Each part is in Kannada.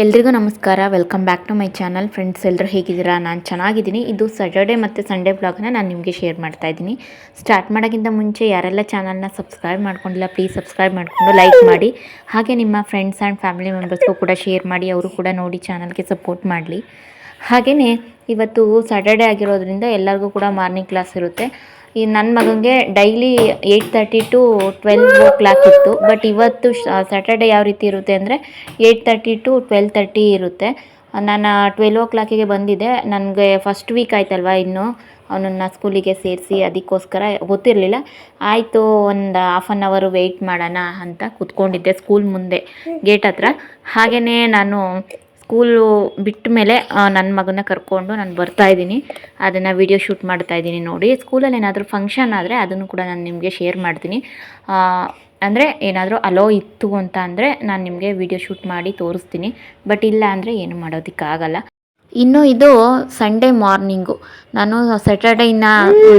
ಎಲ್ರಿಗೂ ನಮಸ್ಕಾರ. Welcome back to my channel. Friends ಎಲ್ಲರೂ ಹೇಗಿದ್ದೀರಾ? ನಾನು ಚೆನ್ನಾಗಿದ್ದೀನಿ. ಇದು ಸ್ಯಾಟರ್ಡೇ ಮತ್ತು ಸಂಡೇ ಬ್ಲಾಗ್ನ ನಾನು ನಿಮಗೆ ಶೇರ್ ಮಾಡ್ತಾ ಇದ್ದೀನಿ. ಸ್ಟಾರ್ಟ್ ಮಾಡೋಕ್ಕಿಂತ ಮುಂಚೆ ಯಾರೆಲ್ಲ ಚಾನಲ್ನ ಸಬ್ಸ್ಕ್ರೈಬ್ ಮಾಡ್ಕೊಂಡಿಲ್ಲ ಪ್ಲೀಸ್ ಸಬ್ಸ್ಕ್ರೈಬ್ ಮಾಡಿಕೊಂಡು ಲೈಕ್ ಮಾಡಿ. ಹಾಗೆ ನಿಮ್ಮ ಫ್ರೆಂಡ್ಸ್ ಆ್ಯಂಡ್ ಫ್ಯಾಮಿಲಿ ಮೆಂಬರ್ಸ್ಗೂ ಕೂಡ ಶೇರ್ ಮಾಡಿ, ಅವರು ಕೂಡ ನೋಡಿ ಚಾನಲ್ಗೆ ಸಪೋರ್ಟ್ ಮಾಡಲಿ. ಹಾಗೆಯೇ ಇವತ್ತು ಸ್ಯಾಟರ್ಡೇ ಆಗಿರೋದ್ರಿಂದ ಎಲ್ಲರಿಗೂ ಕೂಡ ಮಾರ್ನಿಂಗ್ ಕ್ಲಾಸ್ ಇರುತ್ತೆ. ಈ ನನ್ನ ಮಗನಿಗೆ ಡೈಲಿ 8:30 to 12 ಇತ್ತು. ಬಟ್ ಇವತ್ತು ಸ್ಯಾಟರ್ಡೇ ಯಾವ ರೀತಿ ಇರುತ್ತೆ ಅಂದರೆ 8:30 to 12:30 ಇರುತ್ತೆ. ನಾನು 12 ಬಂದಿದ್ದೆ. ನನಗೆ ಫಸ್ಟ್ ವೀಕ್ ಆಯ್ತಲ್ವ, ಇನ್ನು ಅವನನ್ನು ಸ್ಕೂಲಿಗೆ ಸೇರಿಸಿ, ಅದಕ್ಕೋಸ್ಕರ ಗೊತ್ತಿರಲಿಲ್ಲ. ಆಯಿತು, ಒಂದು ಹಾಫ್ ಆನ್ ಅವರ್ ವೆಯ್ಟ್ ಮಾಡೋಣ ಅಂತ ಕೂತ್ಕೊಂಡಿದ್ದೆ ಸ್ಕೂಲ್ ಮುಂದೆ ಗೇಟ್ ಹತ್ರ. ಹಾಗೆಯೇ ನಾನು ಸ್ಕೂಲು ಬಿಟ್ಟ ಮೇಲೆ ನನ್ನ ಮಗನ ಕರ್ಕೊಂಡು ನಾನು ಬರ್ತಾಯಿದ್ದೀನಿ. ಅದನ್ನು ವಿಡಿಯೋ ಶೂಟ್ ಮಾಡ್ತಾಯಿದ್ದೀನಿ ನೋಡಿ. ಸ್ಕೂಲಲ್ಲಿ ಏನಾದರೂ ಫಂಕ್ಷನ್ ಆದರೆ ಅದನ್ನು ಕೂಡ ನಾನು ನಿಮಗೆ ಶೇರ್ ಮಾಡ್ತೀನಿ. ಅಂದರೆ ಏನಾದರೂ ಅಲೋ ಇತ್ತು ಅಂತ ಅಂದರೆ ನಾನು ನಿಮಗೆ ವಿಡಿಯೋ ಶೂಟ್ ಮಾಡಿ ತೋರಿಸ್ತೀನಿ. ಬಟ್ ಇಲ್ಲ ಅಂದರೆ ಏನು ಮಾಡೋದಕ್ಕಾಗಲ್ಲ. ಇನ್ನು ಇದು ಸಂಡೇ ಮಾರ್ನಿಂಗು. ನಾನು ಸ್ಯಾಟರ್ಡೇನ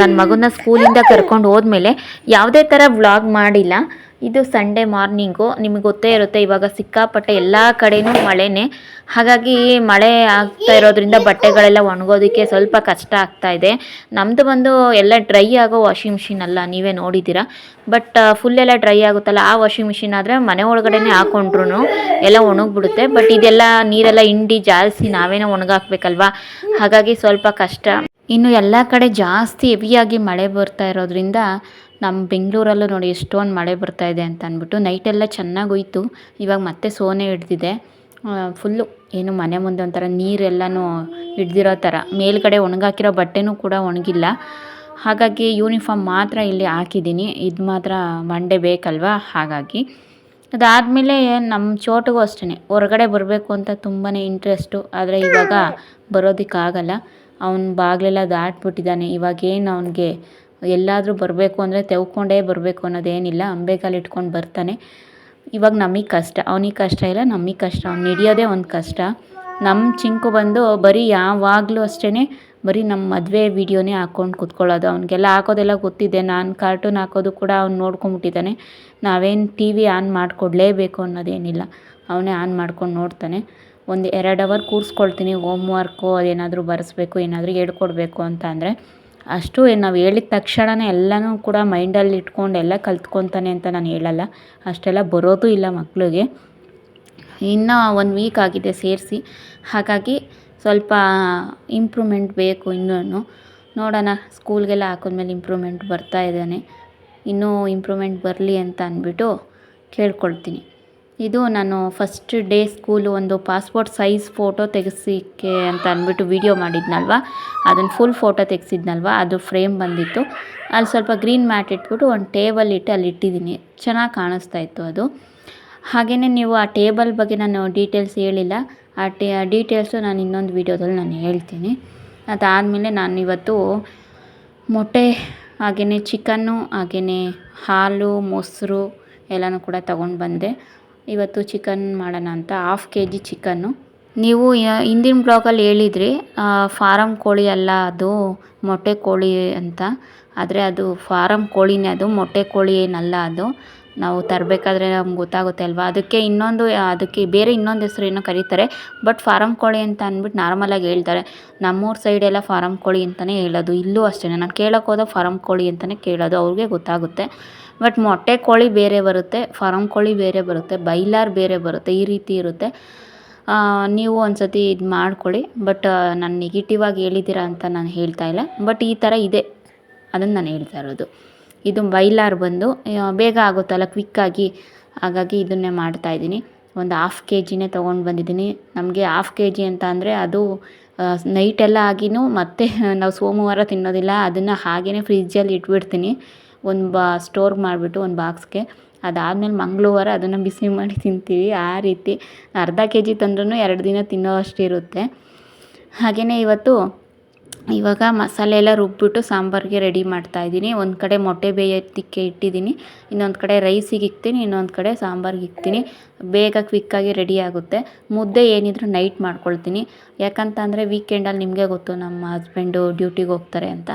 ನನ್ನ ಮಗನ ಸ್ಕೂಲಿಂದ ಕರ್ಕೊಂಡು ಹೋದ್ಮೇಲೆ ಯಾವುದೇ ಥರ ವ್ಲಾಗ್ ಮಾಡಿಲ್ಲ. ಇದು ಸಂಡೇ ಮಾರ್ನಿಂಗು. ನಿಮಗೆ ಗೊತ್ತೇ ಇರುತ್ತೆ, ಇವಾಗ ಸಿಕ್ಕಾಪಟ್ಟೆ ಎಲ್ಲ ಕಡೆಯೂ ಮಳೆನೇ. ಹಾಗಾಗಿ ಮಳೆ ಆಗ್ತಾ ಇರೋದ್ರಿಂದ ಬಟ್ಟೆಗಳೆಲ್ಲ ಒಣಗೋದಕ್ಕೆ ಸ್ವಲ್ಪ ಕಷ್ಟ ಆಗ್ತಾ ಇದೆ. ನಮ್ಮದು ಬಂದು ಎಲ್ಲ ಡ್ರೈ ಆಗೋ ವಾಷಿಂಗ್ ಮಿಷಿನ್ ಅಲ್ಲ, ನೀವೇ ನೋಡಿದ್ದೀರಾ. ಬಟ್ ಫುಲ್ಲೆಲ್ಲ ಡ್ರೈ ಆಗುತ್ತಲ್ಲ, ಆ ವಾಷಿಂಗ್ ಮಿಷಿನ್ ಆದರೆ ಮನೆ ಒಳಗಡೆನೇ ಹಾಕ್ಕೊಂಡ್ರು ಎಲ್ಲ ಒಣಗಿಬಿಡುತ್ತೆ. ಬಟ್ ಇದೆಲ್ಲ ನೀರೆಲ್ಲ ಹಿಂಡಿ ಜಾಲಿಸಿ ನಾವೇನೋ ಒಣಗಾಕ್ಬೇಕಲ್ವಾ, ಹಾಗಾಗಿ ಸ್ವಲ್ಪ ಕಷ್ಟ. ಇನ್ನು ಎಲ್ಲ ಕಡೆ ಜಾಸ್ತಿ ಹೆವಿಯಾಗಿ ಮಳೆ ಬರ್ತಾ ಇರೋದ್ರಿಂದ ನಮ್ಮ ಬೆಂಗಳೂರಲ್ಲೂ ನೋಡಿ ಎಷ್ಟೊಂದು ಮಳೆ ಬರ್ತಾಯಿದೆ ಅಂತ ಅಂದ್ಬಿಟ್ಟು ನೈಟೆಲ್ಲ ಚೆನ್ನಾಗಿ ಹೋಯ್ತು. ಇವಾಗ ಮತ್ತೆ ಸೋನೆ ಹಿಡ್ದಿದೆ ಫುಲ್ಲು. ಏನು ಮನೆ ಮುಂದೆ ಒಂಥರ ನೀರೆಲ್ಲನೂ ಹಿಡ್ದಿರೋ ಥರ. ಮೇಲ್ಗಡೆ ಒಣಗಾಕಿರೋ ಬಟ್ಟೆನೂ ಕೂಡ ಒಣಗಿಲ್ಲ. ಹಾಗಾಗಿ ಯೂನಿಫಾರ್ಮ್ ಮಾತ್ರ ಇಲ್ಲಿ ಹಾಕಿದ್ದೀನಿ. ಇದು ಮಾತ್ರ ಮಂಡೇ ಬೇಕಲ್ವಾ, ಹಾಗಾಗಿ. ಅದಾದಮೇಲೆ ನಮ್ಮ ಚೋಟಿಗೂ ಅಷ್ಟೇ ಹೊರಗಡೆ ಬರಬೇಕು ಅಂತ ತುಂಬಾ ಇಂಟ್ರೆಸ್ಟು. ಆದರೆ ಇವಾಗ ಬರೋದಕ್ಕಾಗಲ್ಲ. ಅವ್ನು ಬಾಗಿಲೆಲ್ಲ ದಾಟ್ಬಿಟ್ಟಿದ್ದಾನೆ. ಇವಾಗೇನು ಅವನಿಗೆ ಎಲ್ಲಾದರೂ ಬರಬೇಕು ಅಂದರೆ ತೆವ್ಕೊಂಡೇ ಬರಬೇಕು ಅನ್ನೋದೇನಿಲ್ಲ. ಅಂಬೆಗಾಲು ಇಟ್ಕೊಂಡು ಬರ್ತಾನೆ. ಇವಾಗ ನಮಗೆ ಕಷ್ಟ, ಅವನಿಗೆ ಕಷ್ಟ ಇಲ್ಲ, ನಮಗೆ ಕಷ್ಟ. ಅವ್ನು ಹಿಡಿಯೋದೇ ಒಂದು ಕಷ್ಟ. ನಮ್ಮ ಚಿಂಕು ಬಂದು ಬರೀ ಯಾವಾಗಲೂ ಅಷ್ಟೇ ಬರೀ ನಮ್ಮ ಮದುವೆ ವೀಡಿಯೋನೇ ಹಾಕ್ಕೊಂಡು ಕೂತ್ಕೊಳ್ಳೋದು. ಅವ್ನಿಗೆಲ್ಲ ಹಾಕೋದೆಲ್ಲ ಗೊತ್ತಿದೆ. ನಾನು ಕಾರ್ಟೂನ್ ಹಾಕೋದು ಕೂಡ ಅವ್ನು ನೋಡ್ಕೊಂಬಿಟ್ಟಿದ್ದಾನೆ. ನಾವೇನು ಟಿ ವಿ ಆನ್ ಮಾಡಿಕೊಡ್ಲೇಬೇಕು ಅನ್ನೋದೇನಿಲ್ಲ, ಅವನೇ ಆನ್ ಮಾಡ್ಕೊಂಡು ನೋಡ್ತಾನೆ. ಒಂದು 2 ಅವರ್ ಕೂರಿಸ್ಕೊಳ್ತೀನಿ. ಹೋಮ್ ವರ್ಕು ಅದೇನಾದರೂ ಬರೆಸ್ಬೇಕು, ಏನಾದರೂ ಹೇಳ್ಕೊಡ್ಬೇಕು ಅಂತ ಅಂದರೆ. ಅಷ್ಟು ನಾವು ಹೇಳಿದ ತಕ್ಷಣವೇ ಎಲ್ಲನೂ ಕೂಡ ಮೈಂಡಲ್ಲಿ ಇಟ್ಕೊಂಡು ಎಲ್ಲ ಕಲ್ತ್ಕೊತಾನೆ ಅಂತ ನಾನು ಹೇಳಲ್ಲ. ಅಷ್ಟೆಲ್ಲ ಬರೋದು ಇಲ್ಲ ಮಕ್ಕಳಿಗೆ. ಇನ್ನೂ 1 ವೀಕ್ ಆಗಿದೆ ಸೇರಿಸಿ. ಹಾಗಾಗಿ ಸ್ವಲ್ಪ ಇಂಪ್ರೂವ್ಮೆಂಟ್ ಬೇಕು ಇನ್ನೂ. ನೋಡೋಣ, ಸ್ಕೂಲ್ಗೆಲ್ಲ ಹಾಕಿದ್ಮೇಲೆ ಇಂಪ್ರೂವ್ಮೆಂಟ್ ಬರ್ತಾ ಇದ್ದಾನೆ. ಇನ್ನೂ ಇಂಪ್ರೂವ್ಮೆಂಟ್ ಬರಲಿ ಅಂತ ಅಂದ್ಬಿಟ್ಟು ಕೇಳ್ಕೊಳ್ತೀನಿ. ಇದು ನಾನು ಫಸ್ಟ್ ಡೇ ಸ್ಕೂಲು ಒಂದು ಪಾಸ್ಪೋರ್ಟ್ ಸೈಜ್ ಫೋಟೋ ತೆಗೆಸಿಕ್ಕೆ ಅಂತ ಅಂದ್ಬಿಟ್ಟು ವೀಡಿಯೋ ಮಾಡಿದ್ನಲ್ವ, ಅದನ್ನು ಫುಲ್ ಫೋಟೋ ತೆಗೆಸಿದ್ನಲ್ವ, ಅದು ಫ್ರೇಮ್ ಬಂದಿತ್ತು. ಅಲ್ಲಿ ಸ್ವಲ್ಪ ಗ್ರೀನ್ ಮ್ಯಾಟ್ ಇಟ್ಬಿಟ್ಟು ಒಂದು ಟೇಬಲ್ ಇಟ್ಟು ಅಲ್ಲಿ ಇಟ್ಟಿದ್ದೀನಿ. ಚೆನ್ನಾಗಿ ಕಾಣಿಸ್ತಾ ಇತ್ತು ಅದು. ಹಾಗೆಯೇ ನೀವು ಆ ಟೇಬಲ್ ಬಗ್ಗೆ ನಾನು ಡೀಟೇಲ್ಸ್ ಹೇಳಿಲ್ಲ. ಆ ಡೀಟೇಲ್ಸು ನಾನು ಇನ್ನೊಂದು ವೀಡಿಯೋದಲ್ಲಿ ನಾನು ಹೇಳ್ತೀನಿ. ಅದಾದಮೇಲೆ ನಾನು ಇವತ್ತು ಮೊಟ್ಟೆ ಹಾಗೆಯೇ ಚಿಕನ್ನು ಹಾಗೆಯೇ ಹಾಲು ಮೊಸರು ಎಲ್ಲನೂ ಕೂಡ ತೊಗೊಂಡು ಬಂದೆ. ಇವತ್ತು ಚಿಕನ್ ಮಾಡೋಣ ಅಂತ 1/2 kg ಚಿಕನ್ನು. ನೀವು ಹಿಂದಿನ ಬ್ಲಾಗಲ್ಲಿ ಹೇಳಿದ್ರಿ ಫಾರಮ್ ಕೋಳಿ ಅಲ್ಲ ಅದು ಮೊಟ್ಟೆ ಕೋಳಿ ಅಂತ. ಆದರೆ ಅದು ಫಾರಮ್ ಕೋಳಿನೇ, ಅದು ಮೊಟ್ಟೆ ಕೋಳಿ ಏನಲ್ಲ. ಅದು ನಾವು ತರಬೇಕಾದ್ರೆ ನಮ್ಗೆ ಗೊತ್ತಾಗುತ್ತೆ ಅಲ್ವಾ. ಅದಕ್ಕೆ ಬೇರೆ ಇನ್ನೊಂದು ಹೆಸರು ಏನೋ ಕರೀತಾರೆ. ಬಟ್ ಫಾರಮ್ ಕೋಳಿ ಅಂತ ಅಂದ್ಬಿಟ್ಟು ನಾರ್ಮಲಾಗಿ ಹೇಳ್ತಾರೆ. ನಮ್ಮೂರ ಸೈಡೆಲ್ಲ ಫಾರಮ್ ಕೋಳಿ ಅಂತಲೇ ಹೇಳೋದು. ಇಲ್ಲೂ ಅಷ್ಟೇ, ನಾನು ಕೇಳೋಕೆ ಹೋದಾಗ ಫಾರಮ್ ಕೋಳಿ ಅಂತಲೇ ಕೇಳೋದು, ಅವ್ರಿಗೆ ಗೊತ್ತಾಗುತ್ತೆ. ಬಟ್ ಮೊಟ್ಟೆ ಕೋಳಿ ಬೇರೆ ಬರುತ್ತೆ, ಫಾರಮ್ ಕೋಳಿ ಬೇರೆ ಬರುತ್ತೆ, ಬೈಲಾರ್ ಬೇರೆ ಬರುತ್ತೆ, ಈ ರೀತಿ ಇರುತ್ತೆ. ನೀವು ಒಂದು ಸತಿ ಇದು ಮಾಡ್ಕೊಳ್ಳಿ. ಬಟ್ ನಾನು ನೆಗೆಟಿವ್ ಆಗಿ ಹೇಳಿದ್ದೀರಾ ಅಂತ ನಾನು ಹೇಳ್ತಾ ಇಲ್ಲ. ಬಟ್ ಈ ಥರ ಇದೆ, ಅದನ್ನು ನಾನು ಹೇಳ್ತಾ ಇರೋದು. ಇದು ಬೈಲಾರ್ ಬಂದು ಬೇಗ ಆಗುತ್ತಲ್ಲ ಕ್ವಿಕ್ಕಾಗಿ, ಹಾಗಾಗಿ ಇದನ್ನೇ ಮಾಡ್ತಾಯಿದ್ದೀನಿ. ಒಂದು 1/2 kgನೇ ತೊಗೊಂಡು ಬಂದಿದ್ದೀನಿ. ನಮಗೆ 1/2 kg ಅಂತ ಅಂದರೆ ಅದು ನೈಟೆಲ್ಲ ಆಗಿನೂ ಮತ್ತೆ ನಾವು ಸೋಮವಾರ ತಿನ್ನೋದಿಲ್ಲ. ಅದನ್ನು ಹಾಗೆಯೇ ಫ್ರಿಜ್ಜಲ್ಲಿ ಇಟ್ಬಿಡ್ತೀನಿ, ಒಂದು ಸ್ಟೋರ್ ಮಾಡಿಬಿಟ್ಟು ಒಂದು ಬಾಕ್ಸ್ಗೆ. ಅದಾದಮೇಲೆ ಮಂಗಳವಾರ ಅದನ್ನು ಬಿಸಿ ಮಾಡಿ ತಿಂತೀವಿ. ಆ ರೀತಿ ಅರ್ಧ kg ತಂದ್ರೂ 2 ದಿನ ತಿನ್ನೋ ಅಷ್ಟಿರುತ್ತೆ. ಹಾಗೆಯೇ ಇವಾಗ ಮಸಾಲೆ ಎಲ್ಲ ರುಬ್ಬಿಬಿಟ್ಟು ಸಾಂಬಾರಿಗೆ ರೆಡಿ ಮಾಡ್ತಾಯಿದ್ದೀನಿ. ಒಂದು ಕಡೆ ಮೊಟ್ಟೆ ಬೇಯೋದಕ್ಕೆ ಇಟ್ಟಿದ್ದೀನಿ, ಇನ್ನೊಂದು ಕಡೆ ರೈಸಿಗೆ ಇಕ್ತೀನಿ, ಇನ್ನೊಂದು ಕಡೆ ಸಾಂಬಾರಿಗೆ ಇಕ್ತೀನಿ. ಬೇಗ ಕ್ವಿಕ್ಕಾಗಿ ರೆಡಿ ಆಗುತ್ತೆ. ಮುದ್ದೆ ಏನಿದ್ರು ನೈಟ್ ಮಾಡ್ಕೊಳ್ತೀನಿ. ಯಾಕಂತಂದರೆ ವೀಕೆಂಡಲ್ಲಿ ನಿಮಗೆ ಗೊತ್ತು, ನಮ್ಮ ಹಸ್ಬೆಂಡು ಡ್ಯೂಟಿಗೆ ಹೋಗ್ತಾರೆ ಅಂತ.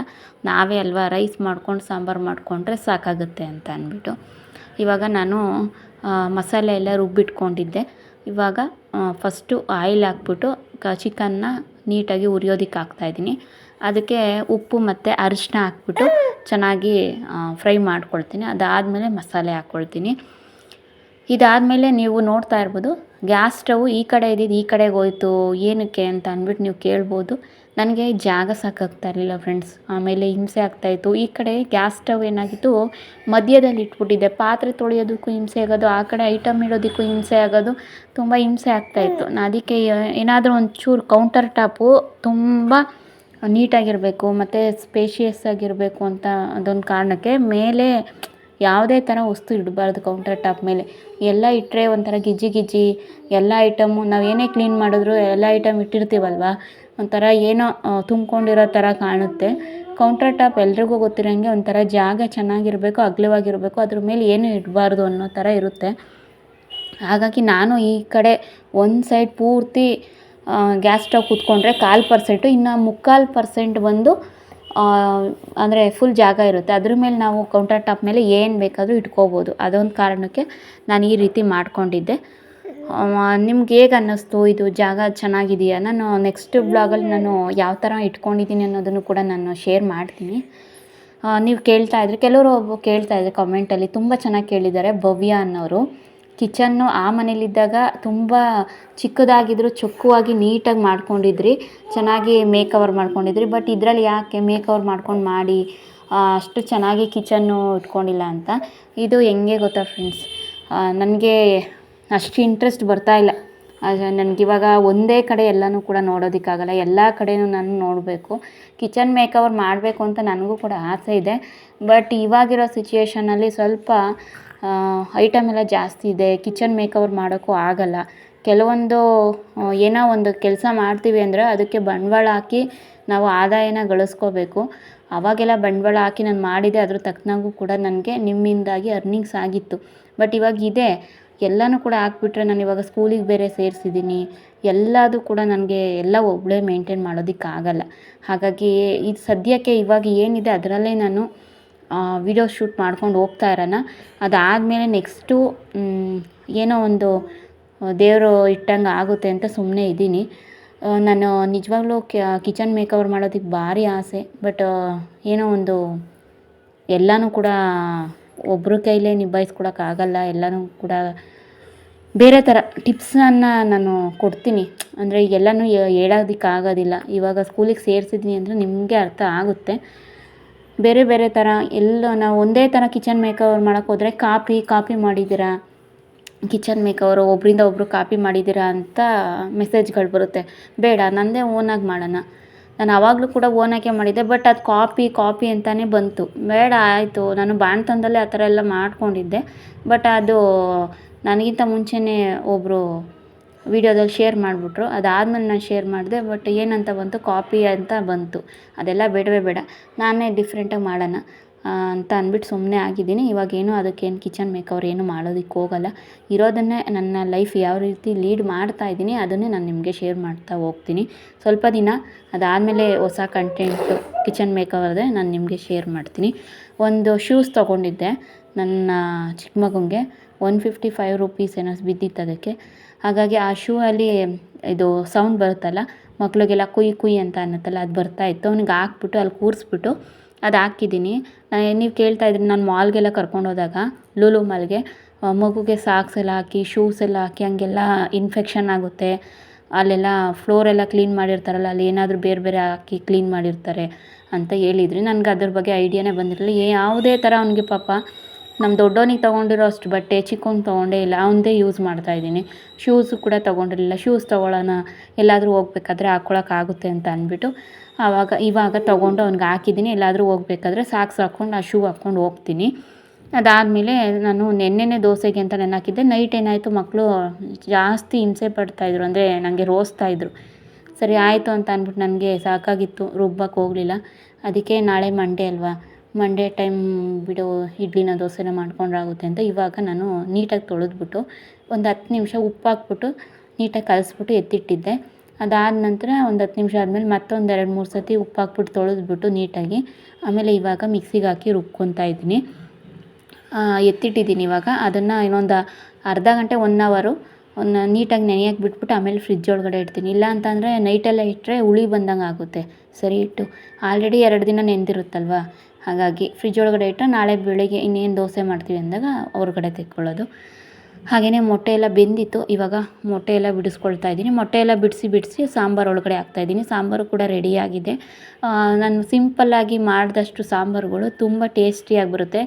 ನಾವೇ ಅಲ್ವಾ ರೈಸ್ ಮಾಡ್ಕೊಂಡು ಸಾಂಬಾರು ಮಾಡಿಕೊಂಡ್ರೆ ಸಾಕಾಗುತ್ತೆ ಅಂತ ಅಂದ್ಬಿಟ್ಟು ಇವಾಗ ನಾನು ಮಸಾಲೆ ಎಲ್ಲ ರುಬ್ಬಿಟ್ಕೊಂಡಿದ್ದೆ. ಇವಾಗ ಫಸ್ಟು ಆಯಿಲ್ ಹಾಕ್ಬಿಟ್ಟು ಚಿಕನ್ನ ನೀಟಾಗಿ ಉರಿಯೋದಕ್ಕೆ ಹಾಕ್ತಾಯಿದ್ದೀನಿ. ಅದಕ್ಕೆ ಉಪ್ಪು ಮತ್ತು ಅರಿಶಿನ ಹಾಕ್ಬಿಟ್ಟು ಚೆನ್ನಾಗಿ ಫ್ರೈ ಮಾಡ್ಕೊಳ್ತೀನಿ. ಅದಾದಮೇಲೆ ಮಸಾಲೆ ಹಾಕ್ಕೊಳ್ತೀನಿ. ಇದಾದಮೇಲೆ ನೀವು ನೋಡ್ತಾ ಇರ್ಬೋದು, ಗ್ಯಾಸ್ ಸ್ಟವ್ ಈ ಕಡೆ ಇದ್ದಿದ್ದು ಈ ಕಡೆಗೆ ಹೋಯ್ತು ಏನಕ್ಕೆ ಅಂತ ಅಂದ್ಬಿಟ್ಟು ನೀವು ಕೇಳ್ಬೋದು. ನನಗೆ ಜಾಗ ಸಾಕಾಗ್ತಾ ಇರಲಿಲ್ಲ ಫ್ರೆಂಡ್ಸ್. ಆಮೇಲೆ ಹಿಂಸೆ ಆಗ್ತಾಯಿತ್ತು. ಈ ಕಡೆ ಗ್ಯಾಸ್ ಸ್ಟವ್ ಏನಾಗಿತ್ತು, ಮಧ್ಯದಲ್ಲಿ ಇಟ್ಬಿಟ್ಟಿದ್ದೆ. ಪಾತ್ರೆ ತೊಳೆಯೋದಕ್ಕೂ ಹಿಂಸೆ ಆಗೋದು, ಆ ಕಡೆ ಐಟಮ್ ಇಡೋದಕ್ಕೂ ಹಿಂಸೆ ಆಗೋದು, ತುಂಬ ಹಿಂಸೆ ಆಗ್ತಾಯಿತ್ತು. ನಾನು ಅದಕ್ಕೆ ಏನಾದರೂ ಒಂಚೂರು ಕೌಂಟರ್ ಟಾಪು ತುಂಬ ನೀಟಾಗಿರಬೇಕು ಮತ್ತು ಸ್ಪೇಷಿಯಸ್ ಆಗಿರಬೇಕು ಅಂತ ಅದೊಂದು ಕಾರಣಕ್ಕೆ ಮೇಲೆ ಯಾವುದೇ ಥರ ವಸ್ತು ಇಡಬಾರ್ದು ಕೌಂಟರ್ ಟಾಪ್ ಮೇಲೆ. ಎಲ್ಲ ಇಟ್ಟರೆ ಒಂಥರ ಗಿಜ್ಜಿ ಗಿಜ್ಜಿ ಎಲ್ಲ ಐಟಮು ನಾವು ಏನೇ ಕ್ಲೀನ್ ಮಾಡಿದ್ರು ಎಲ್ಲ ಐಟಮ್ ಇಟ್ಟಿರ್ತೀವಲ್ವ, ಒಂಥರ ಏನೋ ತುಂಬ್ಕೊಂಡಿರೋ ಥರ ಕಾಣುತ್ತೆ. ಕೌಂಟರ್ ಟಾಪ್ ಎಲ್ರಿಗೂ ಗೊತ್ತಿರೋಂಗೆ ಒಂಥರ ಜಾಗ ಚೆನ್ನಾಗಿರಬೇಕು, ಅಗಲವಾಗಿರಬೇಕು, ಅದ್ರ ಮೇಲೆ ಏನೂ ಇಡಬಾರ್ದು ಅನ್ನೋ ಥರ ಇರುತ್ತೆ. ಹಾಗಾಗಿ ನಾನು ಈ ಕಡೆ ಒಂದು ಸೈಡ್ ಪೂರ್ತಿ ಗ್ಯಾಸ್ ಸ್ಟವ್ ಕೂತ್ಕೊಂಡ್ರೆ 1/4%, ಇನ್ನು 3/4% ಬಂದು ಅಂದರೆ ಫುಲ್ ಜಾಗ ಇರುತ್ತೆ. ಅದ್ರ ಮೇಲೆ ನಾವು ಕೌಂಟರ್ ಟಾಪ್ ಮೇಲೆ ಏನು ಬೇಕಾದರೂ ಇಟ್ಕೋಬೋದು. ಅದೊಂದು ಕಾರಣಕ್ಕೆ ನಾನು ಈ ರೀತಿ ಮಾಡ್ಕೊಂಡಿದ್ದೆ. ನಿಮ್ಗೆ ಹೇಗೆ ಅನ್ನಿಸ್ತು, ಇದು ಜಾಗ ಚೆನ್ನಾಗಿದೆಯಾ? ನಾನು ನೆಕ್ಸ್ಟ್ ಬ್ಲಾಗಲ್ಲಿ ನಾನು ಯಾವ ಥರ ಇಟ್ಕೊಂಡಿದ್ದೀನಿ ಅನ್ನೋದನ್ನು ಕೂಡ ನಾನು ಶೇರ್ ಮಾಡ್ತೀನಿ. ನೀವು ಕೇಳ್ತಾಯಿದ್ರಿ, ಕೆಲವರು ಕೇಳ್ತಾಯಿದ್ರು ಕಮೆಂಟಲ್ಲಿ, ತುಂಬ ಚೆನ್ನಾಗಿ ಕೇಳಿದ್ದಾರೆ. ಭವ್ಯ ಅನ್ನೋರು, ಕಿಚನ್ನು ಆ ಮನೇಲಿದ್ದಾಗ ತುಂಬ ಚಿಕ್ಕದಾಗಿದ್ದರೂ ಚೊಕ್ಕವಾಗಿ ನೀಟಾಗಿ ಮಾಡ್ಕೊಂಡಿದ್ರಿ, ಚೆನ್ನಾಗಿ ಮೇಕವರ್ ಮಾಡ್ಕೊಂಡಿದ್ರಿ. ಬಟ್ ಇದರಲ್ಲಿ ಯಾಕೆ ಮೇಕವರ್ ಮಾಡ್ಕೊಂಡು ಮಾಡಿ ಅಷ್ಟು ಚೆನ್ನಾಗಿ ಕಿಚನ್ನು ಇಟ್ಕೊಂಡಿಲ್ಲ ಅಂತ. ಇದು ಹೆಂಗೆ ಗೊತ್ತಾ ಫ್ರೆಂಡ್ಸ್, ನನಗೆ ಅಷ್ಟು ಇಂಟ್ರೆಸ್ಟ್ ಬರ್ತಾಯಿಲ್ಲ. ನನಗಿವಾಗ ಒಂದೇ ಕಡೆ ಎಲ್ಲನೂ ಕೂಡ ನೋಡೋದಕ್ಕಾಗಲ್ಲ, ಎಲ್ಲ ಕಡೆಯೂ ನಾನು ನೋಡಬೇಕು. ಕಿಚನ್ ಮೇಕವರ್ ಮಾಡಬೇಕು ಅಂತ ನನಗೂ ಕೂಡ ಆಸೆ ಇದೆ. ಬಟ್ ಇವಾಗಿರೋ ಸಿಚುಯೇಷನಲ್ಲಿ ಸ್ವಲ್ಪ ಐಟಮ್ ಎಲ್ಲ ಜಾಸ್ತಿ ಇದೆ, ಕಿಚನ್ ಮೇಕವರ್ ಮಾಡೋಕ್ಕೂ ಆಗಲ್ಲ. ಕೆಲವೊಂದು ಏನೋ ಒಂದು ಕೆಲಸ ಮಾಡ್ತೀವಿ ಅಂದರೆ ಅದಕ್ಕೆ ಬಂಡವಾಳ ಹಾಕಿ ನಾವು ಆದಾಯನ ಗಳಿಸ್ಕೋಬೇಕು. ಆವಾಗೆಲ್ಲ ಬಂಡವಾಳ ಹಾಕಿ ನಾನು ಮಾಡಿದೆ, ಅದ್ರ ತಕ್ಕನಾಗೂ ಕೂಡ ನನಗೆ ನಿಮ್ಮಿಂದಾಗಿ ಅರ್ನಿಂಗ್ಸ್ ಆಗಿತ್ತು. ಬಟ್ ಇವಾಗ ಇದೆ, ಎಲ್ಲನೂ ಕೂಡ ಹಾಕ್ಬಿಟ್ರೆ ನಾನು ಇವಾಗ ಸ್ಕೂಲಿಗೆ ಬೇರೆ ಸೇರಿಸಿದ್ದೀನಿ, ಎಲ್ಲದೂ ಕೂಡ ನನಗೆ ಎಲ್ಲ ಒಬ್ಬಳೇ ಮೇಂಟೈನ್ ಮಾಡೋದಕ್ಕಾಗಲ್ಲ. ಹಾಗಾಗಿ ಇದು ಸದ್ಯಕ್ಕೆ ಇವಾಗ ಏನಿದೆ ಅದರಲ್ಲೇ ನಾನು ವಿಡಿಯೋ ಶೂಟ್ ಮಾಡ್ಕೊಂಡು ಹೋಗ್ತಾ ಇರೋಣ. ಅದಾದಮೇಲೆ ನೆಕ್ಸ್ಟು ಏನೋ ಒಂದು ದೇವರು ಇಟ್ಟಂಗೆ ಆಗುತ್ತೆ ಅಂತ ಸುಮ್ಮನೆ ಇದ್ದೀನಿ. ನಾನು ನಿಜವಾಗ್ಲೂ ಕಿಚನ್ ಮೇಕವರ್ ಮಾಡೋದಕ್ಕೆ ಭಾರಿ ಆಸೆ. ಬಟ್ ಏನೋ ಒಂದು ಎಲ್ಲನೂ ಕೂಡ ಒಬ್ಬರ ಕೈಲೇ ನಿಭಾಯಿಸ್ಕೊಳಕ್ಕಾಗಲ್ಲ. ಎಲ್ಲನೂ ಕೂಡ ಬೇರೆ ಥರ ಟಿಪ್ಸನ್ನು ನಾನು ಕೊಡ್ತೀನಿ. ಅಂದರೆ ಎಲ್ಲನೂ ಹೇಳೋದಕ್ಕಾಗೋದಿಲ್ಲ. ಇವಾಗ ಸ್ಕೂಲಿಗೆ ಸೇರಿಸಿದ್ದೀನಿ ಅಂದರೆ ನಿಮಗೆ ಅರ್ಥ ಆಗುತ್ತೆ. ಬೇರೆ ಬೇರೆ ಥರ ಎಲ್ಲ ನಾವು ಒಂದೇ ಥರ ಕಿಚನ್ ಮೇಕವರ್ ಮಾಡೋಕ್ಕೋದ್ರೆ ಕಾಪಿ ಮಾಡಿದ್ದೀರಾ, ಕಿಚನ್ ಮೇಕವರು ಒಬ್ಬರಿಂದ ಒಬ್ಬರು ಕಾಪಿ ಮಾಡಿದ್ದೀರಾ ಅಂತ ಮೆಸೇಜ್ಗಳು ಬರುತ್ತೆ. ಬೇಡ, ನನ್ನದೇ ಓನಾಗಿ ಮಾಡೋಣ. ನಾನು ಆವಾಗಲೂ ಕೂಡ ಓನಾಗೆ ಮಾಡಿದ್ದೆ, ಬಟ್ ಅದು ಕಾಪಿ ಅಂತಲೇ ಬಂತು. ಬೇಡ ಆಯಿತು, ನಾನು ಬಾಣ್ತನದಲ್ಲೇ ಆ ಥರ ಎಲ್ಲ ಮಾಡ್ಕೊಂಡಿದ್ದೆ. ಬಟ್ ಅದು ನನಗಿಂತ ಮುಂಚೆನೇ ಒಬ್ಬರು ವಿಡಿಯೋದಲ್ಲಿ ಶೇರ್ ಮಾಡಿಬಿಟ್ರು. ಅದಾದಮೇಲೆ ನಾನು ಶೇರ್ ಮಾಡಿದೆ, ಬಟ್ ಏನಂತ ಬಂತು, ಕಾಪಿ ಅಂತ ಬಂತು. ಅದೆಲ್ಲ ಬೇಡವೇ ಬೇಡ, ನಾನೇ ಡಿಫ್ರೆಂಟಾಗಿ ಮಾಡೋಣ ಅಂತ ಅಂದ್ಬಿಟ್ಟು ಸುಮ್ಮನೆ ಆಗಿದ್ದೀನಿ. ಇವಾಗೇನು ಅದಕ್ಕೇನು ಕಿಚನ್ ಮೇಕವರ್ ಏನು ಮಾಡೋದಕ್ಕೆ ಹೋಗಲ್ಲ. ಇರೋದನ್ನೇ ನನ್ನ ಲೈಫ್ ಯಾವ ರೀತಿ ಲೀಡ್ ಮಾಡ್ತಾಯಿದ್ದೀನಿ ಅದನ್ನೇ ನಾನು ನಿಮಗೆ ಶೇರ್ ಮಾಡ್ತಾ ಹೋಗ್ತೀನಿ. ಸ್ವಲ್ಪ ದಿನ ಅದಾದಮೇಲೆ ಹೊಸ ಕಂಟೆಂಟು ಕಿಚನ್ ಮೇಕವರ್ದೇ ನಾನು ನಿಮಗೆ ಶೇರ್ ಮಾಡ್ತೀನಿ. ಒಂದು ಶೂಸ್ ತೊಗೊಂಡಿದ್ದೆ ನನ್ನ ಚಿಕ್ಕ ಮಗುಂಗೆ, 155 ರೂಪೀಸ್ ಏನೋ ಬಿದ್ದಿತ್ತು ಅದಕ್ಕೆ. ಹಾಗಾಗಿ ಆ ಶೂ ಅಲ್ಲಿ ಇದು ಸೌಂಡ್ ಬರುತ್ತಲ್ಲ, ಮಕ್ಳಿಗೆಲ್ಲ ಕುಯ್ ಅಂತ ಅನ್ನುತ್ತಲ್ಲ, ಅದು ಬರ್ತಾಯಿತ್ತು. ಅವ್ನಿಗೆ ಹಾಕ್ಬಿಟ್ಟು ಅಲ್ಲಿ ಕೂರಿಸ್ಬಿಟ್ಟು ಅದು ಹಾಕಿದ್ದೀನಿ. ನೀವು ಕೇಳ್ತಾಯಿದ್ರಿ, ನಾನು ಮಾಲ್ಗೆಲ್ಲ ಕರ್ಕೊಂಡೋದಾಗ ಲೂಲು ಮಾಲ್ಗೆ ಮಗುಗೆ ಸಾಕ್ಸ್ ಎಲ್ಲ ಹಾಕಿ ಶೂಸ್ ಎಲ್ಲ ಹಾಕಿ ಹಂಗೆಲ್ಲ ಇನ್ಫೆಕ್ಷನ್ ಆಗುತ್ತೆ, ಅಲ್ಲೆಲ್ಲ ಫ್ಲೋರೆಲ್ಲ ಕ್ಲೀನ್ ಮಾಡಿರ್ತಾರಲ್ಲ, ಅಲ್ಲಿ ಏನಾದರೂ ಬೇರೆ ಹಾಕಿ ಕ್ಲೀನ್ ಮಾಡಿರ್ತಾರೆ ಅಂತ ಹೇಳಿದ್ರಿ. ನನಗೆ ಅದ್ರ ಬಗ್ಗೆ ಐಡಿಯಾನೇ ಬಂದಿರಲಿಲ್ಲ. ಯಾವುದೇ ಥರ ಅವನಿಗೆ ಪಾಪ ನಮ್ಮ ದೊಡ್ಡವನಿಗೆ ತೊಗೊಂಡಿರೋ ಅಷ್ಟು ಬಟ್ಟೆ ಚಿಕ್ಕವನಿಗೆ ತೊಗೊಂಡೇ ಇಲ್ಲ, ಅವನದೇ ಯೂಸ್ ಮಾಡ್ತಾಯಿದ್ದೀನಿ. ಶೂಸು ಕೂಡ ತೊಗೊಂಡಿರಲಿಲ್ಲ. ಶೂಸ್ ತೊಗೊಳ್ಳೋಣ, ಎಲ್ಲಾದರೂ ಹೋಗ್ಬೇಕಾದ್ರೆ ಹಾಕ್ಕೊಳಕ್ಕಾಗುತ್ತೆ ಅಂತ ಅಂದ್ಬಿಟ್ಟು ಇವಾಗ ತೊಗೊಂಡು ಅವ್ನಿಗೆ ಹಾಕಿದ್ದೀನಿ. ಎಲ್ಲಾದರೂ ಹೋಗ್ಬೇಕಾದ್ರೆ ಸಾಕ್ಸ್ ಹಾಕ್ಕೊಂಡು ಆ ಶೂ ಹಾಕ್ಕೊಂಡು ಹೋಗ್ತೀನಿ. ಅದಾದಮೇಲೆ ನಾನು ನೆನ್ನೆನೇ ದೋಸೆಗೆ ಅಂತ ನೆನೆಹಾಕಿದ್ದೆ. ನೈಟ್ ಏನಾಯಿತು, ಮಕ್ಕಳು ಜಾಸ್ತಿ ಹಿಂಸೆ ಪಡ್ತಾಯಿದ್ರು, ಅಂದರೆ ನನಗೆ ರೋಸ್ತಾಯಿದ್ರು. ಸರಿ ಆಯಿತು ಅಂತ ಅಂದ್ಬಿಟ್ಟು ನನಗೆ ಸಾಕಾಗಿತ್ತು, ರುಬ್ಬಕ್ಕೆ ಹೋಗಲಿಲ್ಲ. ಅದಕ್ಕೆ ನಾಳೆ ಮಂಡೇ ಅಲ್ವಾ, ಮಂಡೇ ಟೈಮ್ ಬಿಡು, ಇಡ್ಲಿನ ದೋಸೆನ ಮಾಡ್ಕೊಂಡ್ರಾಗುತ್ತೆ ಅಂತ ಇವಾಗ ನಾನು ನೀಟಾಗಿ ತೊಳೆದ್ಬಿಟ್ಟು ಒಂದು 10 ನಿಮಿಷ ಉಪ್ಪು ಹಾಕ್ಬಿಟ್ಟು ನೀಟಾಗಿ ಕಲಸ್ಬಿಟ್ಟು ಎತ್ತಿಟ್ಟಿದ್ದೆ. ಅದಾದ ನಂತರ ಒಂದು 10 ನಿಮಿಷ ಆದಮೇಲೆ ಮತ್ತೊಂದು 2-3 ಸತಿ ಉಪ್ಪು ಹಾಕ್ಬಿಟ್ಟು ತೊಳೆದ್ಬಿಟ್ಟು ನೀಟಾಗಿ ಆಮೇಲೆ ಇವಾಗ ಮಿಕ್ಸಿಗೆ ಹಾಕಿ ರುಬ್ಕೊತಾ ಇದ್ದೀನಿ. ಎತ್ತಿಟ್ಟಿದ್ದೀನಿ ಇವಾಗ. ಅದನ್ನು ಇನ್ನೊಂದು ಅರ್ಧ ಗಂಟೆ 1 ಅವರು ಒಂದು ನೀಟಾಗಿ ನೆನೆಯಕ್ಕೆ ಬಿಟ್ಬಿಟ್ಟು ಆಮೇಲೆ ಫ್ರಿಜ್ ಒಳಗಡೆ ಇಡ್ತೀನಿ. ಇಲ್ಲ ಅಂತಂದರೆ ನೈಟೆಲ್ಲ ಇಟ್ಟರೆ ಹುಳಿ ಬಂದಂಗೆ ಆಗುತ್ತೆ. ಸರಿ ಇಟ್ಟು ಆಲ್ರೆಡಿ 2 ದಿನ ನೆಂದಿರುತ್ತಲ್ವ, ಹಾಗಾಗಿ ಫ್ರಿಜ್ ಒಳಗಡೆ ಇಟ್ಟರೆ ನಾಳೆ ಬೆಳಿಗ್ಗೆ ಇನ್ನೇನು ದೋಸೆ ಮಾಡ್ತೀವಿ ಅಂದಾಗ ಹೊರಗಡೆ ತೆಕ್ಕೊಳ್ಳೋದು. ಹಾಗೆಯೇ ಮೊಟ್ಟೆ ಎಲ್ಲ ಬೆಂದಿತ್ತು. ಇವಾಗ ಮೊಟ್ಟೆ ಎಲ್ಲ ಬಿಡಿಸ್ಕೊಳ್ತಾ ಇದ್ದೀನಿ. ಮೊಟ್ಟೆ ಎಲ್ಲ ಬಿಡಿಸಿ ಸಾಂಬಾರು ಒಳಗಡೆ ಹಾಕ್ತಾಯಿದ್ದೀನಿ. ಸಾಂಬಾರು ಕೂಡ ರೆಡಿಯಾಗಿದೆ. ನಾನು ಸಿಂಪಲ್ಲಾಗಿ ಮಾಡಿದಷ್ಟು ಸಾಂಬಾರುಗಳು ತುಂಬ ಟೇಸ್ಟಿಯಾಗಿ ಬರುತ್ತೆ.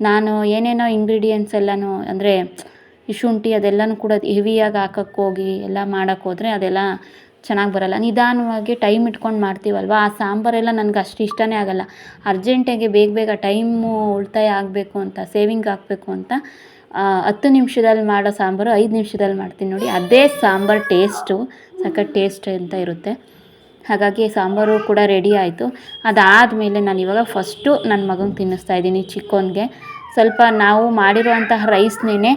ನಾನು ಏನೇನೋ ಇಂಗ್ರೀಡಿಯೆಂಟ್ಸ್ ಎಲ್ಲನೂ ಅಂದರೆ ಈ ಶುಂಠಿ ಅದೆಲ್ಲನೂ ಕೂಡ ಹೆವಿಯಾಗಿ ಹಾಕೋಕ್ಕೋಗಿ ಎಲ್ಲ ಮಾಡೋಕ್ಕೋದ್ರೆ ಅದೆಲ್ಲ ಚೆನ್ನಾಗಿ ಬರೋಲ್ಲ. ನಿಧಾನವಾಗಿ ಟೈಮ್ ಇಟ್ಕೊಂಡು ಮಾಡ್ತೀವಲ್ವ, ಆ ಸಾಂಬಾರೆಲ್ಲ ನನಗೆ ಅಷ್ಟು ಇಷ್ಟನೇ ಆಗೋಲ್ಲ. ಅರ್ಜೆಂಟಾಗಿ ಬೇಗ ಟೈಮು ಉಳಿತಾಯ ಆಗಬೇಕು ಅಂತ, ಸೇವಿಂಗ್ ಆಗಬೇಕು ಅಂತ 10 ನಿಮಿಷದಲ್ಲಿ ಮಾಡೋ ಸಾಂಬಾರು 5 ನಿಮಿಷದಲ್ಲಿ ಮಾಡ್ತೀನಿ ನೋಡಿ. ಅದೇ ಸಾಂಬಾರು ಟೇಸ್ಟು ಸಖತ್ ಟೇಸ್ಟ್ ಅಂತ ಇರುತ್ತೆ. ಹಾಗಾಗಿ ಸಾಂಬಾರು ಕೂಡ ರೆಡಿ ಆಯಿತು. ಅದಾದಮೇಲೆ ನಾನು ಇವಾಗ ಫಸ್ಟು ನನ್ನ ಮಗಂಗೆ ತಿನ್ನಿಸ್ತಾಯಿದ್ದೀನಿ, ಚಿಕ್ಕವನಿಗೆ. ಸ್ವಲ್ಪ ನಾವು ಮಾಡಿರೋಂತಹ ರೈಸ್ನೇ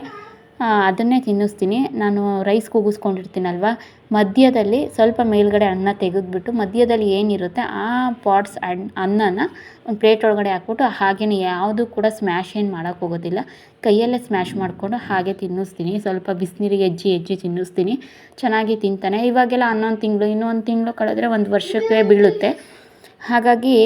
ಅದನ್ನೇ ತಿನ್ನಿಸ್ತೀನಿ. ನಾನು ರೈಸ್ ಕೂಗಿಸ್ಕೊಂಡಿರ್ತೀನಲ್ವ, ಮಧ್ಯದಲ್ಲಿ ಸ್ವಲ್ಪ ಮೇಲ್ಗಡೆ ಅನ್ನ ತೆಗೆದುಬಿಟ್ಟು ಮಧ್ಯದಲ್ಲಿ ಏನಿರುತ್ತೆ ಆ ಪಾಟ್ಸ್ ಅನ್ನನ ಒಂದು ಪ್ಲೇಟ್ ಒಳಗಡೆ ಹಾಕ್ಬಿಟ್ಟು ಹಾಗೆಯೇ ಯಾವುದು ಕೂಡ ಸ್ಮ್ಯಾಶ್ ಏನು ಮಾಡೋಕ್ಕೆ ಹೋಗೋದಿಲ್ಲ, ಕೈಯಲ್ಲೇ ಸ್ಮ್ಯಾಶ್ ಮಾಡಿಕೊಂಡು ಹಾಗೆ ತಿನ್ನಿಸ್ತೀನಿ. ಸ್ವಲ್ಪ ಬಿಸಿನೀರಿಗೆ ಹೆಜ್ಜಿ ತಿನ್ನಿಸ್ತೀನಿ. ಚೆನ್ನಾಗಿ ತಿಂತಾನೆ. ಇವಾಗೆಲ್ಲ 11 ತಿಂಗಳು, ಇನ್ನೊಂದು ತಿಂಗಳು ಕಳೆದ್ರೆ 1 ವರ್ಷಕ್ಕೆ ಬೀಳುತ್ತೆ. ಹಾಗಾಗಿ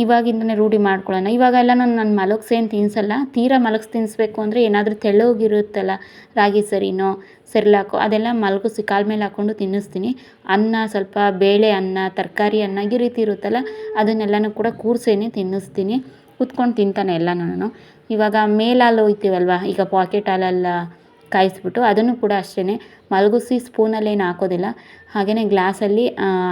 ಇವಾಗಿಂದನೇ ರೂಢಿ ಮಾಡ್ಕೊಳ್ಳೋಣ. ಇವಾಗೆಲ್ಲ ನಾನು ಮಲಗಿಸೇನು ತಿನ್ನಿಸಲ್ಲ. ತೀರಾ ತಿನ್ನಿಸ್ಬೇಕು ಅಂದರೆ ಏನಾದರೂ ತೆಳ್ಳಗಿರುತ್ತಲ್ಲ, ರಾಗಿ ಸರಿನೋ ಸೆರ್ಲಾಕೋ ಅದೆಲ್ಲ ಮಲಗಿಸಿ ಕಾಲ ಮೇಲೆ ಹಾಕ್ಕೊಂಡು ತಿನ್ನಿಸ್ತೀನಿ. ಅನ್ನ ಸ್ವಲ್ಪ ಬೇಳೆ ಅನ್ನ, ತರಕಾರಿ ಅನ್ನ ಈ ರೀತಿ ಇರುತ್ತಲ್ಲ ಅದನ್ನೆಲ್ಲನೂ ಕೂಡ ಕೂರಿಸೇನೆ ತಿನ್ನಿಸ್ತೀನಿ. ಕೂತ್ಕೊಂಡು ತಿಂತಾನೆ ಎಲ್ಲನೂ. ಇವಾಗ ಮೇಲಾಲು ಹೋಯ್ತೀವಲ್ವ, ಈಗ ಪಾಕೆಟ್ ಹಾಲೆಲ್ಲ ಕಾಯಿಸ್ಬಿಟ್ಟು ಅದನ್ನು ಕೂಡ ಅಷ್ಟೇ ಮಲಗಿಸಿ ಸ್ಪೂನಲ್ಲೇನು ಹಾಕೋದಿಲ್ಲ, ಹಾಗೆಯೇ ಗ್ಲಾಸಲ್ಲಿ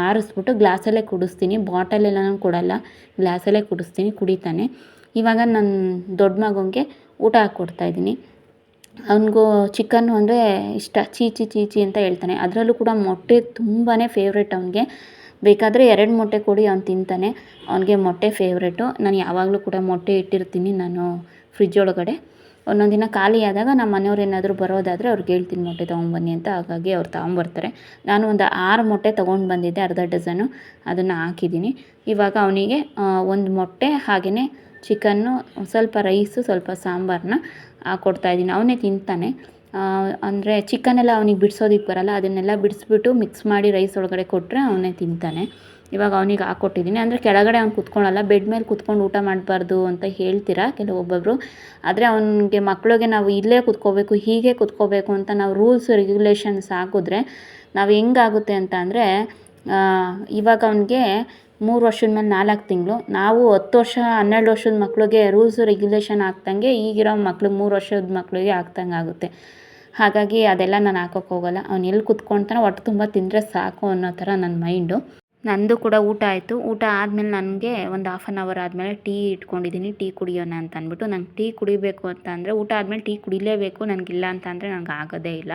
ಆರಿಸ್ಬಿಟ್ಟು ಗ್ಲಾಸಲ್ಲೇ ಕುಡಿಸ್ತೀನಿ. ಬಾಟಲೆಲ್ಲನೂ ಕೊಡಲ್ಲ, ಗ್ಲಾಸಲ್ಲೇ ಕುಡಿಸ್ತೀನಿ, ಕುಡಿತಾನೆ. ಇವಾಗ ನನ್ನ ದೊಡ್ಡ ಮಗನಿಗೆ ಊಟ ಹಾಕ್ಕೊಡ್ತಾಯಿದ್ದೀನಿ. ಅವನಿಗೂ ಚಿಕನ್ನು ಅಂದರೆ ಇಷ್ಟ. ಚೀಚಿ ಅಂತ ಹೇಳ್ತಾನೆ. ಅದರಲ್ಲೂ ಕೂಡ ಮೊಟ್ಟೆ ತುಂಬಾ ಫೇವ್ರೆಟ್ ಅವನಿಗೆ. ಬೇಕಾದರೆ 2 ಮೊಟ್ಟೆ ಕೊಡಿ ಅವ್ನು ತಿಂತಾನೆ. ಅವನಿಗೆ ಮೊಟ್ಟೆ ಫೇವ್ರೆಟು. ನಾನು ಯಾವಾಗಲೂ ಕೂಡ ಮೊಟ್ಟೆ ಇಟ್ಟಿರ್ತೀನಿ ನಾನು ಫ್ರಿಜ್ ಒಳಗಡೆ. ಒಂದೊಂದು ದಿನ ಖಾಲಿ ಆದಾಗ ನಮ್ಮ ಮನೆಯವ್ರು ಏನಾದರೂ ಬರೋದಾದರೆ ಅವ್ರಿಗೆ ಹೇಳ್ತೀನಿ ಮೊಟ್ಟೆ ತೊಗೊಂಬನ್ನಿ ಅಂತ. ಹಾಗಾಗಿ ಅವ್ರು ತೊಗೊಂಬರ್ತಾರೆ. ನಾನು ಒಂದು 6 ಮೊಟ್ಟೆ ತೊಗೊಂಡು ಬಂದಿದ್ದೆ, ಅರ್ಧ ಡಜನು. ಅದನ್ನು ಹಾಕಿದ್ದೀನಿ. ಇವಾಗ ಅವನಿಗೆ 1 ಮೊಟ್ಟೆ ಹಾಗೆಯೇ ಚಿಕನ್ನು, ಸ್ವಲ್ಪ ರೈಸು, ಸ್ವಲ್ಪ ಸಾಂಬಾರನ್ನ ಕೊಡ್ತಾಯಿದ್ದೀನಿ. ಅವನೇ ತಿಂತಾನೆ. ಅಂದರೆ ಚಿಕನೆಲ್ಲ ಅವನಿಗೆ ಬಿಡಿಸೋದಕ್ಕೆ ಬರೋಲ್ಲ, ಅದನ್ನೆಲ್ಲ ಬಿಡಿಸ್ಬಿಟ್ಟು ಮಿಕ್ಸ್ ಮಾಡಿ ರೈಸ್ ಒಳಗಡೆ ಕೊಟ್ಟರೆ ಅವನೇ ತಿಂತಾನೆ. ಇವಾಗ ಅವನಿಗೆ ಹಾಕ್ಕೊಟ್ಟಿದ್ದೀನಿ. ಅಂದರೆ ಕೆಳಗಡೆ ಅವ್ನು ಕುತ್ಕೊಳ್ಳಲ್ಲ, ಬೆಡ್ ಮೇಲೆ ಕುತ್ಕೊಂಡು ಊಟ ಮಾಡಬಾರ್ದು ಅಂತ ಹೇಳ್ತೀರಾ ಕೆಲವೊಬ್ಬೊಬ್ಬರು. ಆದರೆ ಅವನಿಗೆ ಮಕ್ಕಳಿಗೆ ನಾವು ಇಲ್ಲೇ ಕುತ್ಕೋಬೇಕು, ಹೀಗೆ ಕುತ್ಕೋಬೇಕು ಅಂತ ನಾವು ರೂಲ್ಸ್ ರೆಗ್ಯುಲೇಷನ್ಸ್ ಹಾಕಿದ್ರೆ ನಾವು ಹೆಂಗಾಗುತ್ತೆ ಅಂತ ಅಂದರೆ, ಇವಾಗ ಅವನಿಗೆ 3 ವರ್ಷದ ಮೇಲೆ 4 ತಿಂಗಳು. ನಾವು 10 ವರ್ಷ 12 ವರ್ಷದ ಮಕ್ಕಳಿಗೆ ರೂಲ್ಸ್ ರೆಗ್ಯುಲೇಷನ್ ಹಾಕ್ದಂಗೆ ಈಗಿರೋ ಮಕ್ಳಿಗೆ 3 ವರ್ಷದ ಮಕ್ಕಳಿಗೆ ಹಾಕ್ದಂಗೆ ಆಗುತ್ತೆ. ಹಾಗಾಗಿ ಅದೆಲ್ಲ ನಾನು ಹಾಕೋಕ್ಕೆ ಹೋಗೋಲ್ಲ. ಅವ್ನು ಎಲ್ಲಿ ಕುತ್ಕೊಳ್ತಾನೋ ಹೊಟ್ಟೆ ತುಂಬ ತಿಂದರೆ ಸಾಕು ಅನ್ನೋ ಥರ ನನ್ನ ಮೈಂಡು. ನಂದು ಕೂಡ ಊಟ ಆಯಿತು. ಊಟ ಆದಮೇಲೆ ನನಗೆ ಒಂದು 1/2 ಅವರ್ ಆದಮೇಲೆ ಟೀ ಇಟ್ಕೊಂಡಿದ್ದೀನಿ. ಟೀ ಕುಡಿಯೋಣ ಅಂತ ಅಂದ್ಬಿಟ್ಟು. ನಂಗೆ ಟೀ ಕುಡಿಬೇಕು ಅಂತ ಅಂದರೆ ಊಟ ಆದಮೇಲೆ ಟೀ ಕುಡಿಲೇಬೇಕು. ನನಗಿಲ್ಲ ಅಂತ ಅಂದರೆ ನನಗೆ ಆಗೋದೇ ಇಲ್ಲ.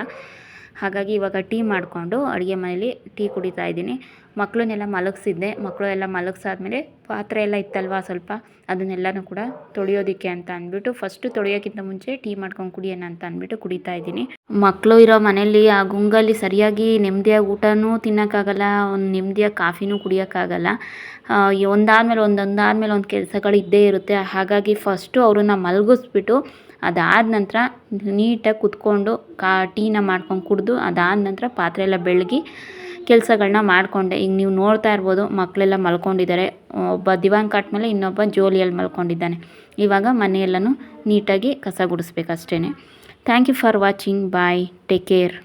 ಹಾಗಾಗಿ ಇವಾಗ ಟೀ ಮಾಡಿಕೊಂಡು ಅಡುಗೆ ಮನೇಲಿ ಟೀ ಕುಡಿತಾ ಇದ್ದೀನಿ. ಮಕ್ಕಳನ್ನೆಲ್ಲ ಮಲಗಿಸಿದ್ದೆ. ಮಕ್ಕಳು ಎಲ್ಲ ಮಲಗಿಸಾದ್ಮೇಲೆ ಪಾತ್ರೆ ಎಲ್ಲ ಇತ್ತಲ್ವ ಸ್ವಲ್ಪ, ಅದನ್ನೆಲ್ಲನೂ ಕೂಡ ತೊಳೆಯೋದಕ್ಕೆ ಅಂತ ಅಂದ್ಬಿಟ್ಟು ಫಸ್ಟು ತೊಳೆಯೋಕ್ಕಿಂತ ಮುಂಚೆ ಟೀ ಮಾಡ್ಕೊಂಡು ಕುಡಿಯೋಣ ಅಂತ ಅಂದ್ಬಿಟ್ಟು ಕುಡಿತಾ ಇದ್ದೀನಿ. ಮಕ್ಕಳು ಇರೋ ಮನೇಲಿ ಆ ಗುಂಗಲ್ಲಿ ಸರಿಯಾಗಿ ನೆಮ್ಮದಿಯಾಗಿ ಊಟನೂ ತಿನ್ನೋಕ್ಕಾಗಲ್ಲ, ಒಂದು ನೆಮ್ಮದಿಯಾಗಿ ಕಾಫಿನೂ ಕುಡಿಯೋಕ್ಕಾಗಲ್ಲ. ಒಂದಾದಮೇಲೆ ಒಂದು ಕೆಲಸಗಳು ಇದ್ದೇ ಇರುತ್ತೆ. ಹಾಗಾಗಿ ಫಸ್ಟು ಅವ್ರನ್ನ ಮಲಗಿಸ್ಬಿಟ್ಟು ಅದಾದ ನಂತರ ನೀಟಾಗಿ ಕುತ್ಕೊಂಡು ಟೀನ ಮಾಡ್ಕೊಂಡು ಕುಡಿದು ಅದಾದ ನಂತರ ಪಾತ್ರೆ ಎಲ್ಲ ಬೆಳಗಿ ಕೆಲಸಗಳನ್ನ ಮಾಡಿಕೊಂಡೆ. ಈಗ ನೀವು ನೋಡ್ತಾ ಇರ್ಬೋದು, ಮಕ್ಕಳೆಲ್ಲ ಮಲ್ಕೊಂಡಿದ್ದಾರೆ. ಒಬ್ಬ ದಿವಾನ್ ಕಾಟ್ ಮೇಲೆ ಇನ್ನೊಬ್ಬ ಜೋಲಿಯಲ್ಲಿ ಮಲ್ಕೊಂಡಿದ್ದಾನೆ. ಇವಾಗ ಮನೆಯೆಲ್ಲನೂ ನೀಟಾಗಿ ಕಸ ಗುಡಿಸ್ಬೇಕಷ್ಟೇ. Thank you for watching. Bye, take care.